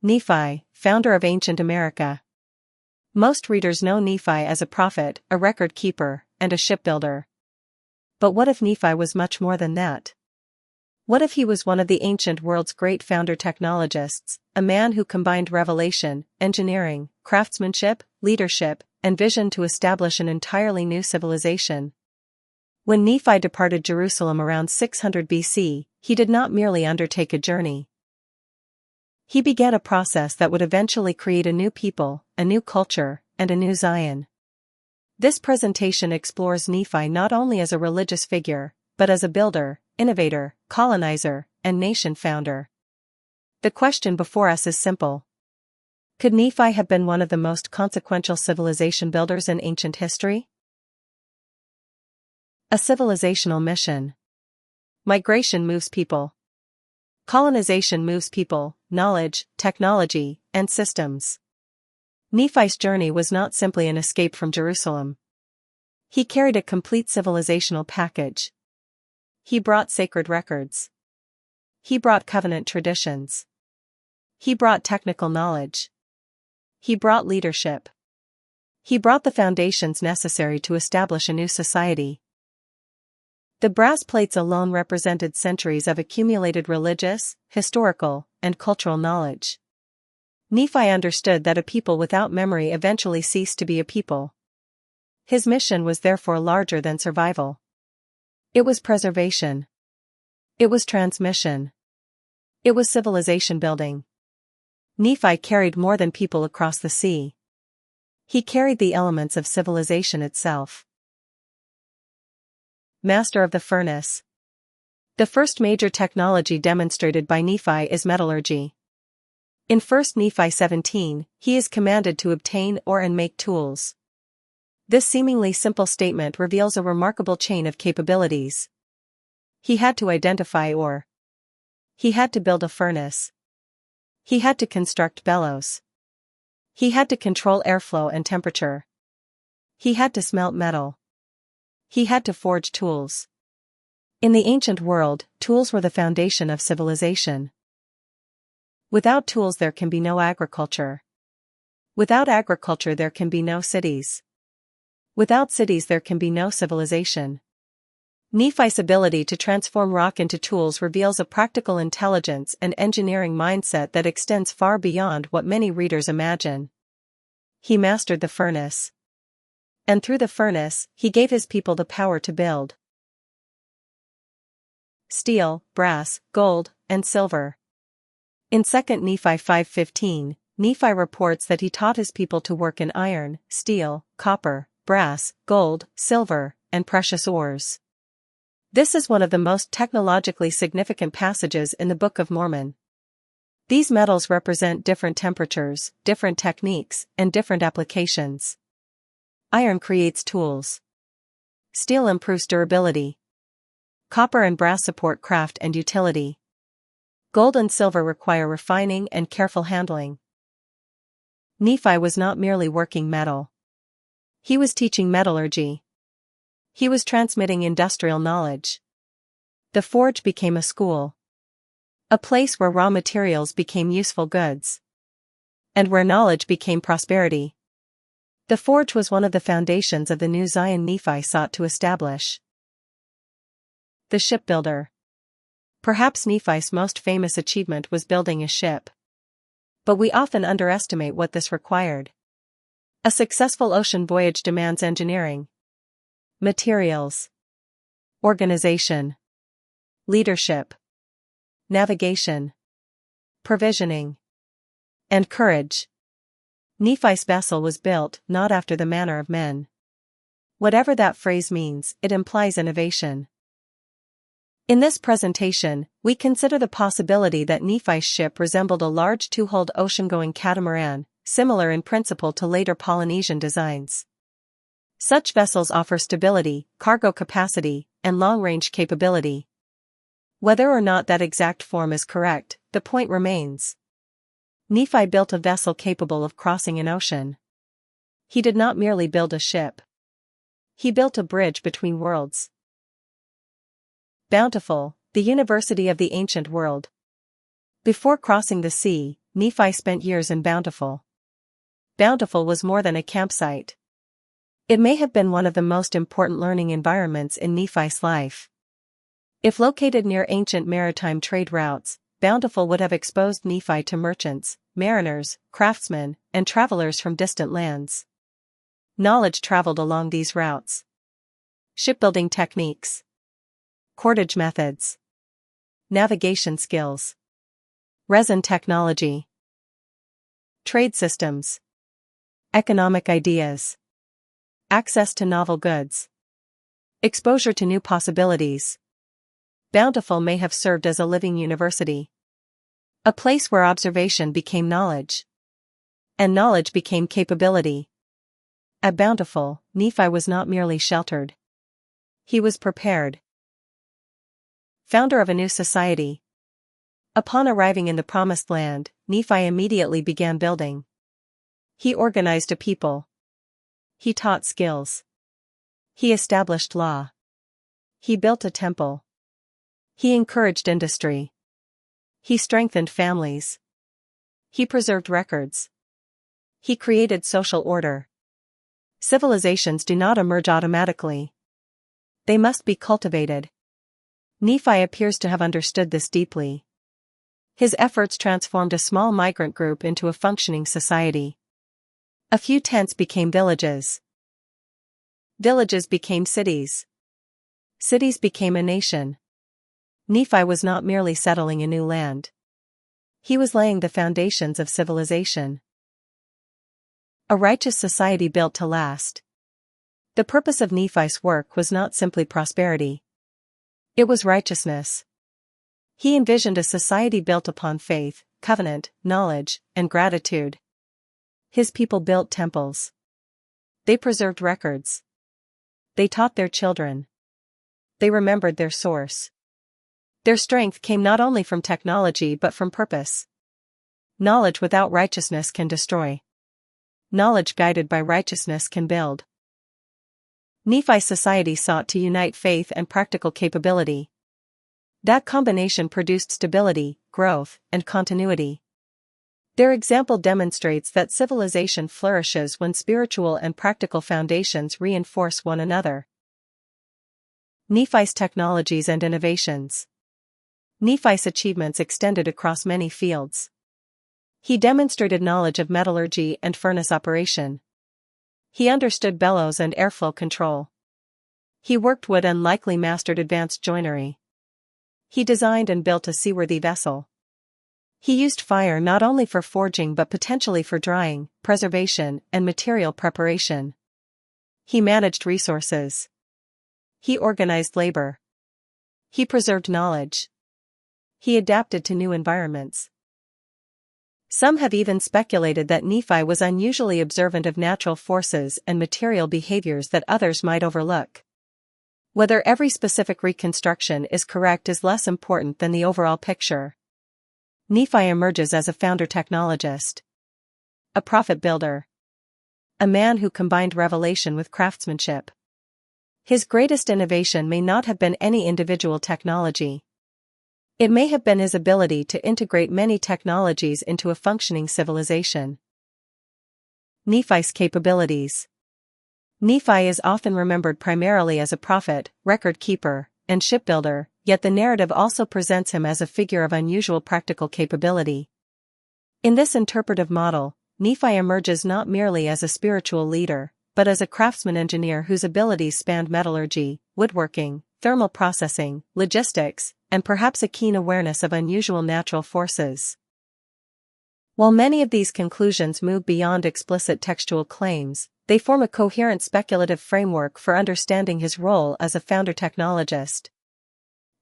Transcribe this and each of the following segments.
Nephi, founder of ancient America. Most readers know Nephi as a prophet, a record keeper, and a shipbuilder. But what if Nephi was much more than that? What if he was one of the ancient world's great founder-technologists, a man who combined revelation, engineering, craftsmanship, leadership, and vision to establish an entirely new civilization? When Nephi departed Jerusalem around 600 BC, he did not merely undertake a journey. He began a process that would eventually create a new people, a new culture, and a new Zion. This presentation explores Nephi not only as a religious figure, but as a builder, innovator, colonizer, and nation founder. The question before us is simple. Could Nephi have been one of the most consequential civilization builders in ancient history? A civilizational mission. Migration moves people. Colonization moves people, knowledge, technology, and systems. Nephi's journey was not simply an escape from Jerusalem. He carried a complete civilizational package. He brought sacred records. He brought covenant traditions. He brought technical knowledge. He brought leadership. He brought the foundations necessary to establish a new society. The brass plates alone represented centuries of accumulated religious, historical, and cultural knowledge. Nephi understood that a people without memory eventually ceased to be a people. His mission was therefore larger than survival. It was preservation. It was transmission. It was civilization building. Nephi carried more than people across the sea. He carried the elements of civilization itself. Master of the furnace. The first major technology demonstrated by Nephi is metallurgy. In 1 Nephi 17, he is commanded to obtain ore and make tools. This seemingly simple statement reveals a remarkable chain of capabilities. He had to identify ore. He had to build a furnace. He had to construct bellows. He had to control airflow and temperature. He had to smelt metal. He had to forge tools. In the ancient world, tools were the foundation of civilization. Without tools there can be no agriculture. Without agriculture there can be no cities. Without cities there can be no civilization. Nephi's ability to transform rock into tools reveals a practical intelligence and engineering mindset that extends far beyond what many readers imagine. He mastered the furnace. And through the furnace, he gave his people the power to build. Steel, brass, gold, and silver. In 2 Nephi 5:15, Nephi reports that he taught his people to work in iron, steel, copper, brass, gold, silver, and precious ores. This is one of the most technologically significant passages in the Book of Mormon. These metals represent different temperatures, different techniques, and different applications. Iron creates tools. Steel improves durability. Copper and brass support craft and utility. Gold and silver require refining and careful handling. Nephi was not merely working metal. He was teaching metallurgy. He was transmitting industrial knowledge. The forge became a school. A place where raw materials became useful goods. And where knowledge became prosperity. The forge was one of the foundations of the new Zion Nephi sought to establish. The shipbuilder. Perhaps Nephi's most famous achievement was building a ship. But we often underestimate what this required. A successful ocean voyage demands engineering, materials, organization, leadership, navigation, provisioning, and courage. Nephi's vessel was built not after the manner of men. Whatever that phrase means, it implies innovation. In this presentation, we consider the possibility that Nephi's ship resembled a large two-hulled ocean-going catamaran, similar in principle to later Polynesian designs. Such vessels offer stability, cargo capacity, and long-range capability. Whether or not that exact form is correct, the point remains. Nephi built a vessel capable of crossing an ocean. He did not merely build a ship. He built a bridge between worlds. Bountiful, the University of the Ancient World. Before crossing the sea, Nephi spent years in Bountiful. Bountiful was more than a campsite. It may have been one of the most important learning environments in Nephi's life. If located near ancient maritime trade routes, Bountiful would have exposed Nephi to merchants, mariners, craftsmen, and travelers from distant lands. Knowledge traveled along these routes. Shipbuilding techniques, cordage methods, navigation skills, resin technology, trade systems, economic ideas, access to novel goods, exposure to new possibilities. Bountiful may have served as a living university. A place where observation became knowledge. And knowledge became capability. At Bountiful, Nephi was not merely sheltered. He was prepared. Founder of a new society. Upon arriving in the Promised Land, Nephi immediately began building. He organized a people. He taught skills. He established law. He built a temple. He encouraged industry. He strengthened families. He preserved records. He created social order. Civilizations do not emerge automatically. They must be cultivated. Nephi appears to have understood this deeply. His efforts transformed a small migrant group into a functioning society. A few tents became villages. Villages became cities. Cities became a nation. Nephi was not merely settling a new land. He was laying the foundations of civilization. A righteous society built to last. The purpose of Nephi's work was not simply prosperity. It was righteousness. He envisioned a society built upon faith, covenant, knowledge, and gratitude. His people built temples. They preserved records. They taught their children. They remembered their source. Their strength came not only from technology but from purpose. Knowledge without righteousness can destroy. Knowledge guided by righteousness can build. Nephi's society sought to unite faith and practical capability. That combination produced stability, growth, and continuity. Their example demonstrates that civilization flourishes when spiritual and practical foundations reinforce one another. Nephi's technologies and innovations. Nephi's achievements extended across many fields. He demonstrated knowledge of metallurgy and furnace operation. He understood bellows and airflow control. He worked wood and likely mastered advanced joinery. He designed and built a seaworthy vessel. He used fire not only for forging but potentially for drying, preservation, and material preparation. He managed resources. He organized labor. He preserved knowledge. He adapted to new environments. Some have even speculated that Nephi was unusually observant of natural forces and material behaviors that others might overlook. Whether every specific reconstruction is correct is less important than the overall picture. Nephi emerges as a founder-technologist. A prophet builder. A man who combined revelation with craftsmanship. His greatest innovation may not have been any individual technology. It may have been his ability to integrate many technologies into a functioning civilization. Nephi's capabilities. Nephi is often remembered primarily as a prophet, record keeper, and shipbuilder, yet the narrative also presents him as a figure of unusual practical capability. In this interpretive model, Nephi emerges not merely as a spiritual leader, but as a craftsman-engineer whose abilities spanned metallurgy, woodworking, thermal processing, logistics, and perhaps a keen awareness of unusual natural forces. While many of these conclusions move beyond explicit textual claims, they form a coherent speculative framework for understanding his role as a founder-technologist.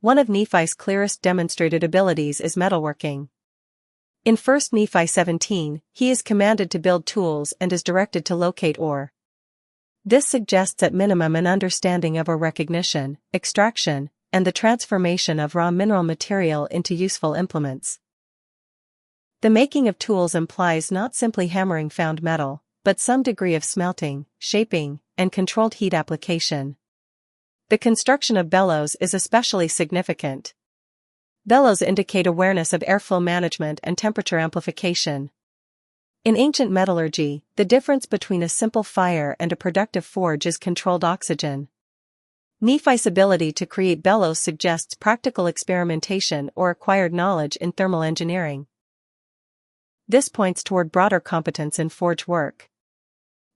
One of Nephi's clearest demonstrated abilities is metalworking. In 1 Nephi 17, he is commanded to build tools and is directed to locate ore. This suggests at minimum an understanding of ore recognition, extraction, and the transformation of raw mineral material into useful implements. The making of tools implies not simply hammering found metal, but some degree of smelting, shaping, and controlled heat application. The construction of bellows is especially significant. Bellows indicate awareness of airflow management and temperature amplification. In ancient metallurgy, the difference between a simple fire and a productive forge is controlled oxygen. Nephi's ability to create bellows suggests practical experimentation or acquired knowledge in thermal engineering. This points toward broader competence in forge work.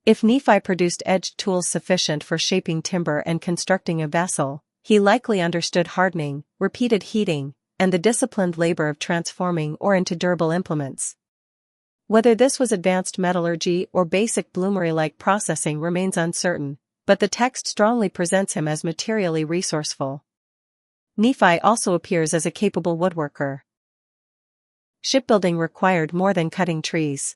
If Nephi produced edged tools sufficient for shaping timber and constructing a vessel, he likely understood hardening, repeated heating, and the disciplined labor of transforming ore into durable implements. Whether this was advanced metallurgy or basic bloomery-like processing remains uncertain, but the text strongly presents him as materially resourceful. Nephi also appears as a capable woodworker. Shipbuilding required more than cutting trees.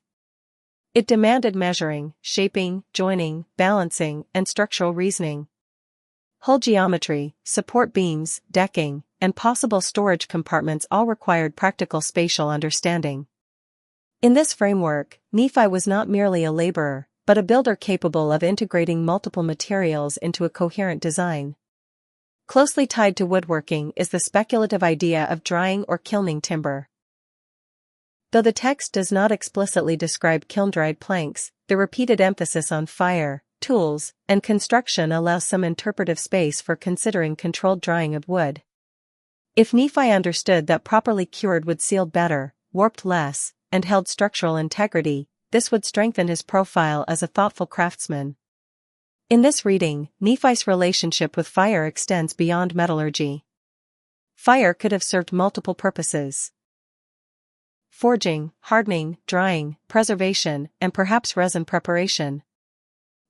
It demanded measuring, shaping, joining, balancing, and structural reasoning. Hull geometry, support beams, decking, and possible storage compartments all required practical spatial understanding. In this framework, Nephi was not merely a laborer, but a builder capable of integrating multiple materials into a coherent design. Closely tied to woodworking is the speculative idea of drying or kilning timber. Though the text does not explicitly describe kiln-dried planks, the repeated emphasis on fire, tools, and construction allows some interpretive space for considering controlled drying of wood. If Nephi understood that properly cured wood sealed better, warped less, and held structural integrity, this would strengthen his profile as a thoughtful craftsman. In this reading, Nephi's relationship with fire extends beyond metallurgy. Fire could have served multiple purposes: forging, hardening, drying, preservation, and perhaps resin preparation.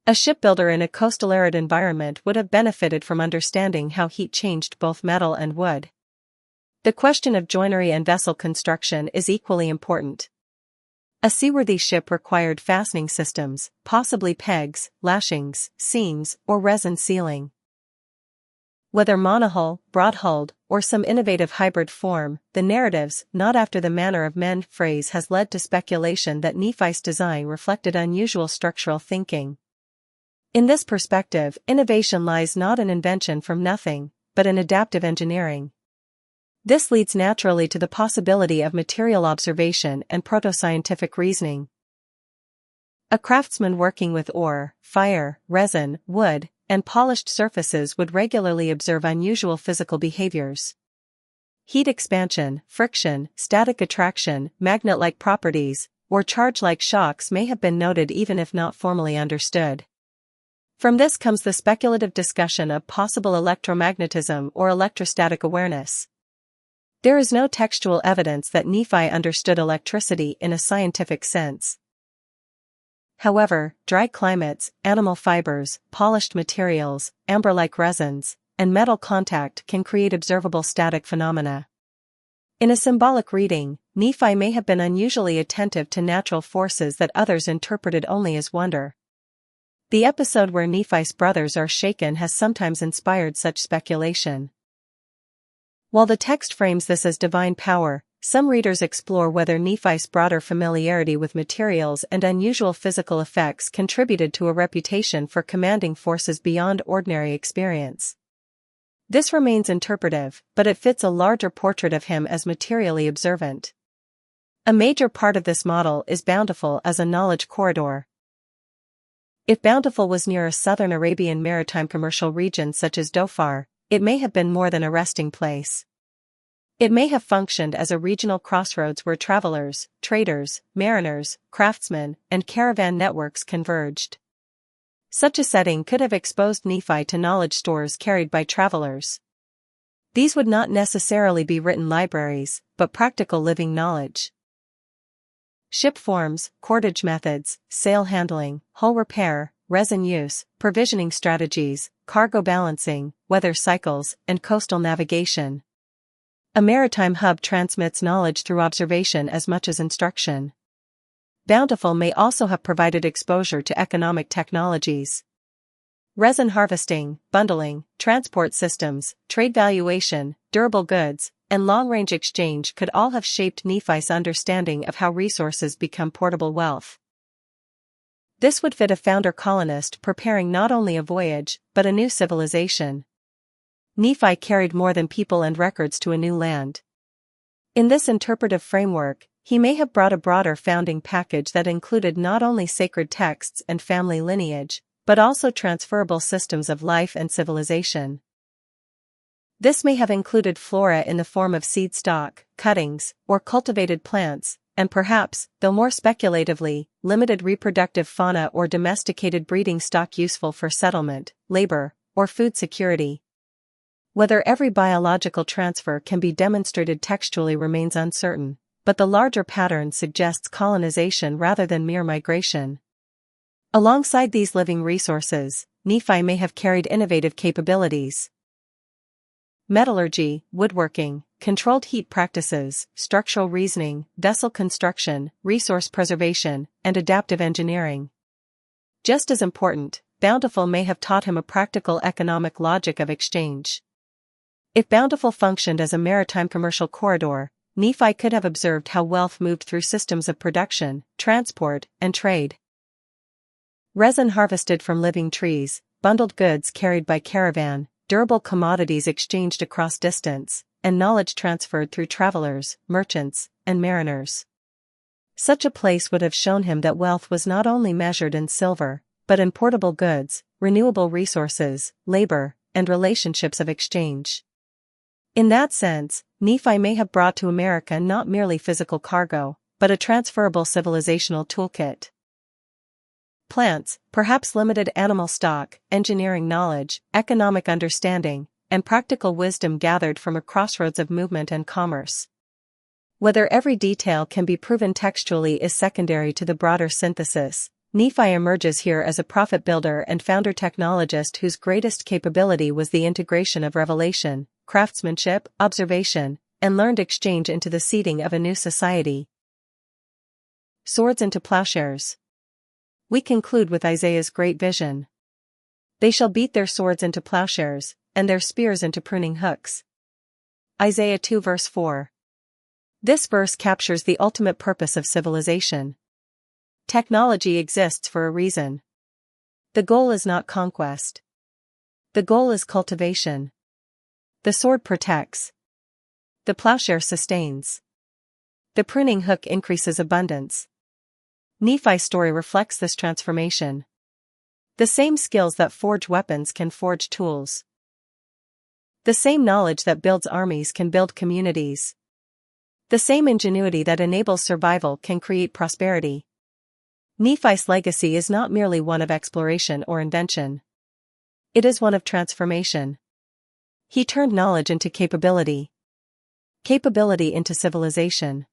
A shipbuilder in a coastal arid environment would have benefited from understanding how heat changed both metal and wood. The question of joinery and vessel construction is equally important. A seaworthy ship required fastening systems, possibly pegs, lashings, seams, or resin sealing. Whether monohull, broad-hulled, or some innovative hybrid form, the narratives, not after the manner of men phrase has led to speculation that Nephi's design reflected unusual structural thinking. In this perspective, innovation lies not in invention from nothing, but in adaptive engineering. This leads naturally to the possibility of material observation and proto-scientific reasoning. A craftsman working with ore, fire, resin, wood, and polished surfaces would regularly observe unusual physical behaviors. Heat expansion, friction, static attraction, magnet-like properties, or charge-like shocks may have been noted even if not formally understood. From this comes the speculative discussion of possible electromagnetism or electrostatic awareness. There is no textual evidence that Nephi understood electricity in a scientific sense. However, dry climates, animal fibers, polished materials, amber-like resins, and metal contact can create observable static phenomena. In a symbolic reading, Nephi may have been unusually attentive to natural forces that others interpreted only as wonder. The episode where Nephi's brothers are shaken has sometimes inspired such speculation. While the text frames this as divine power, some readers explore whether Nephi's broader familiarity with materials and unusual physical effects contributed to a reputation for commanding forces beyond ordinary experience. This remains interpretive, but it fits a larger portrait of him as materially observant. A major part of this model is Bountiful as a knowledge corridor. If Bountiful was near a southern Arabian maritime commercial region such as Dhofar, it may have been more than a resting place. It may have functioned as a regional crossroads where travelers, traders, mariners, craftsmen, and caravan networks converged. Such a setting could have exposed Nephi to knowledge stores carried by travelers. These would not necessarily be written libraries, but practical living knowledge. Ship forms, cordage methods, sail handling, hull repair, resin use, provisioning strategies, cargo balancing, weather cycles, and coastal navigation. A maritime hub transmits knowledge through observation as much as instruction. Bountiful may also have provided exposure to economic technologies. Resin harvesting, bundling, transport systems, trade valuation, durable goods, and long-range exchange could all have shaped Nephi's understanding of how resources become portable wealth. This would fit a founder-colonist preparing not only a voyage, but a new civilization. Nephi carried more than people and records to a new land. In this interpretive framework, he may have brought a broader founding package that included not only sacred texts and family lineage, but also transferable systems of life and civilization. This may have included flora in the form of seed stock, cuttings, or cultivated plants, and perhaps, though more speculatively, limited reproductive fauna or domesticated breeding stock useful for settlement, labor, or food security. Whether every biological transfer can be demonstrated textually remains uncertain, but the larger pattern suggests colonization rather than mere migration. Alongside these living resources, Nephi may have carried innovative capabilities. Metallurgy, woodworking, controlled heat practices, structural reasoning, vessel construction, resource preservation, and adaptive engineering. Just as important, Bountiful may have taught him a practical economic logic of exchange. If Bountiful functioned as a maritime commercial corridor, Nephi could have observed how wealth moved through systems of production, transport, and trade. Resin harvested from living trees, bundled goods carried by caravan, durable commodities exchanged across distance, and knowledge transferred through travelers, merchants, and mariners. Such a place would have shown him that wealth was not only measured in silver, but in portable goods, renewable resources, labor, and relationships of exchange. In that sense, Nephi may have brought to America not merely physical cargo, but a transferable civilizational toolkit. Plants, perhaps limited animal stock, engineering knowledge, economic understanding, and practical wisdom gathered from a crossroads of movement and commerce. Whether every detail can be proven textually is secondary to the broader synthesis. Nephi emerges here as a prophet builder and founder-technologist whose greatest capability was the integration of revelation, craftsmanship, observation, and learned exchange into the seeding of a new society. Swords into plowshares. We conclude with Isaiah's great vision. They shall beat their swords into plowshares, and their spears into pruning hooks. Isaiah 2 verse 4. This verse captures the ultimate purpose of civilization. Technology exists for a reason. The goal is not conquest. The goal is cultivation. The sword protects. The plowshare sustains. The pruning hook increases abundance. Nephi's story reflects this transformation. The same skills that forge weapons can forge tools. The same knowledge that builds armies can build communities. The same ingenuity that enables survival can create prosperity. Nephi's legacy is not merely one of exploration or invention. It is one of transformation. He turned knowledge into capability. Capability into civilization.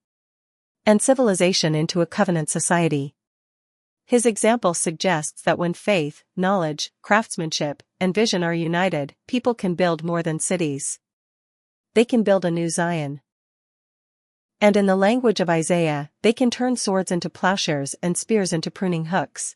And civilization into a covenant society. His example suggests that when faith, knowledge, craftsmanship, and vision are united, people can build more than cities. They can build a new Zion. And in the language of Isaiah, they can turn swords into plowshares and spears into pruning hooks.